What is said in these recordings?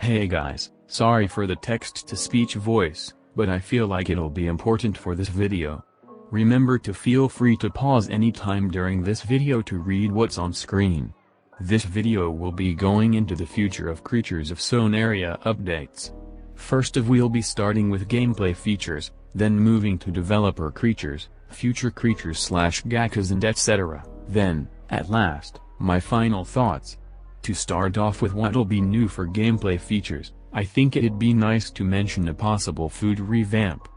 Hey guys, sorry for the text-to-speech voice, but I feel like it'll be important for this video. Remember to feel free to pause anytime during this video to read what's on screen. This video will be going into the future of creatures of Sonaria updates. First we'll be starting with gameplay features, then moving to developer creatures, future creatures / gakas and etc. Then, at last, my final thoughts. To start off with what'll be new for gameplay features, I think it'd be nice to mention a possible food revamp.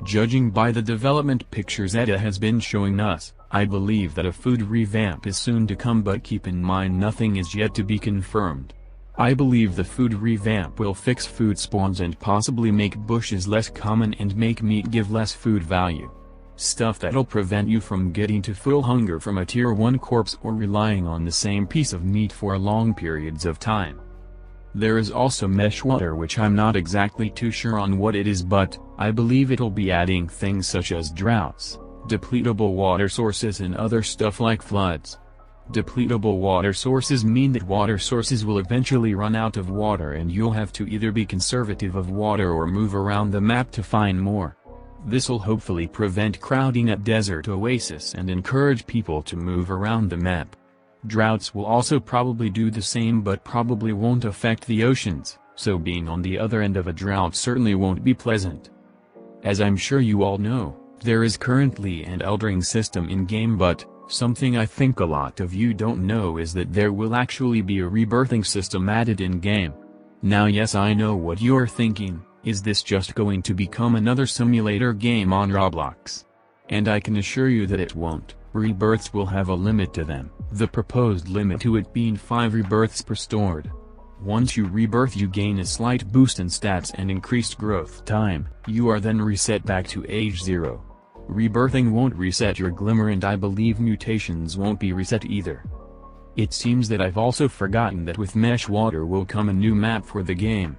Judging by the development pictures Edda has been showing us, I believe that a food revamp is soon to come, but keep in mind nothing is yet to be confirmed. I believe the food revamp will fix food spawns and possibly make bushes less common and make meat give less food value. Stuff that'll prevent you from getting to full hunger from a tier 1 corpse or relying on the same piece of meat for long periods of time. There is also mesh water, which I'm not exactly too sure on what it is, but I believe it'll be adding things such as droughts, depletable water sources and other stuff like floods. Depletable water sources mean that water sources will eventually run out of water and you'll have to either be conservative of water or move around the map to find more. This'll hopefully prevent crowding at desert oasis and encourage people to move around the map. Droughts will also probably do the same, but probably won't affect the oceans, so being on the other end of a drought certainly won't be pleasant. As I'm sure you all know, there is currently an eldering system in-game, but something I think a lot of you don't know is that there will actually be a rebirthing system added in-game. Now yes, I know what you're thinking. Is this just going to become another simulator game on Roblox? And I can assure you that it won't. Rebirths will have a limit to them, the proposed limit to it being 5 rebirths per stored. Once you rebirth, you gain a slight boost in stats and increased growth time. You are then reset back to age 0. Rebirthing won't reset your glimmer, and I believe mutations won't be reset either. It seems that I've also forgotten that with mesh water will come a new map for the game.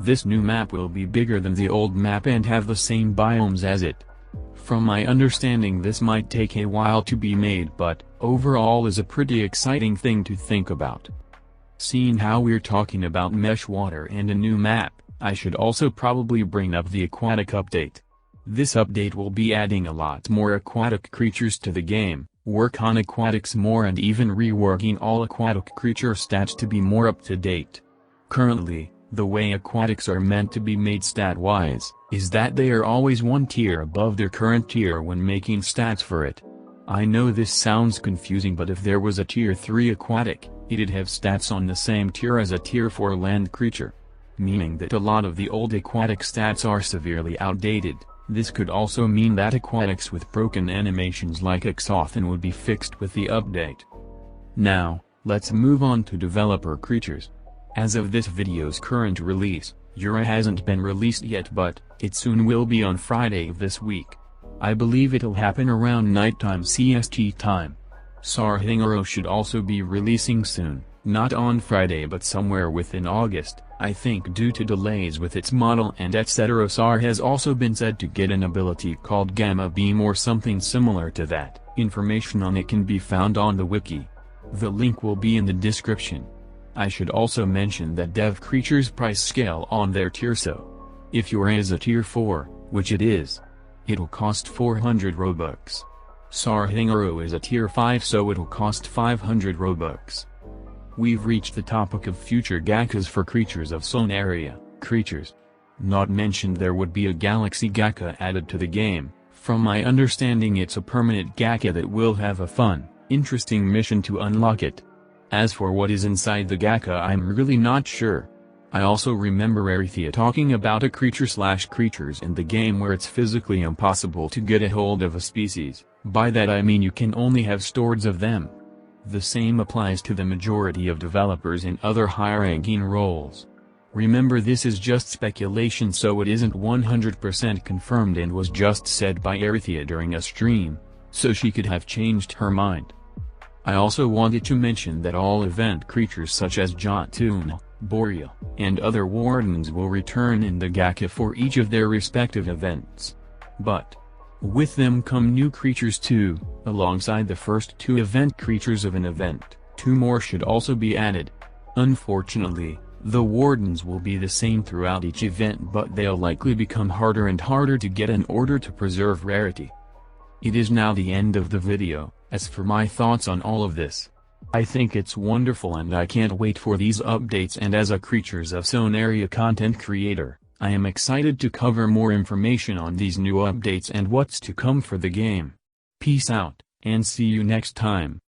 This new map will be bigger than the old map and have the same biomes as it. From my understanding, this might take a while to be made, but overall is a pretty exciting thing to think about. Seeing how we're talking about mesh water and a new map, I should also probably bring up the aquatic update. This update will be adding a lot more aquatic creatures to the game, work on aquatics more, and even reworking all aquatic creature stats to be more up to date. Currently, the way aquatics are meant to be made stat-wise, is that they are always one tier above their current tier when making stats for it. I know this sounds confusing, but if there was a tier 3 aquatic, it'd have stats on the same tier as a tier 4 land creature. Meaning that a lot of the old aquatic stats are severely outdated. This could also mean that aquatics with broken animations like Exothan would be fixed with the update. Now, let's move on to developer creatures. As of this video's current release, Yura hasn't been released yet, but it soon will be on Friday of this week. I believe it'll happen around nighttime CST time. Sarhingaro should also be releasing soon, not on Friday but somewhere within August, I think, due to delays with its model and etc. Sar has also been said to get an ability called Gamma Beam or something similar to that. Information on it can be found on the wiki. The link will be in the description. I should also mention that dev creatures price scale on their tier, so if Yura is a tier 4, which it is, it'll cost 400 Robux. Sarhingaro is a tier 5, so it'll cost 500 Robux. We've reached the topic of future gakas for creatures of Sonaria, creatures. Not mentioned there would be a galaxy gaka added to the game. From my understanding, it's a permanent gaka that will have a fun, interesting mission to unlock it. As for what is inside the gaka, I'm really not sure. I also remember Arithia talking about a creature/creatures in the game where it's physically impossible to get a hold of a species. By that I mean you can only have storeds of them. The same applies to the majority of developers in other high-ranking roles. Remember, this is just speculation, so it isn't 100% confirmed and was just said by Arithia during a stream, so she could have changed her mind. I also wanted to mention that all event creatures such as Jotun, Boreal, and other wardens will return in the gaka for each of their respective events. But with them come new creatures too. Alongside the first 2 event creatures of an event, 2 more should also be added. Unfortunately, The wardens will be the same throughout each event, but they'll likely become harder and harder to get in order to preserve rarity. It is now the end of the video. As for my thoughts on all of this, I think it's wonderful and I can't wait for these updates, and as a Creatures of Sonaria content creator, I am excited to cover more information on these new updates and what's to come for the game. Peace out, and see you next time.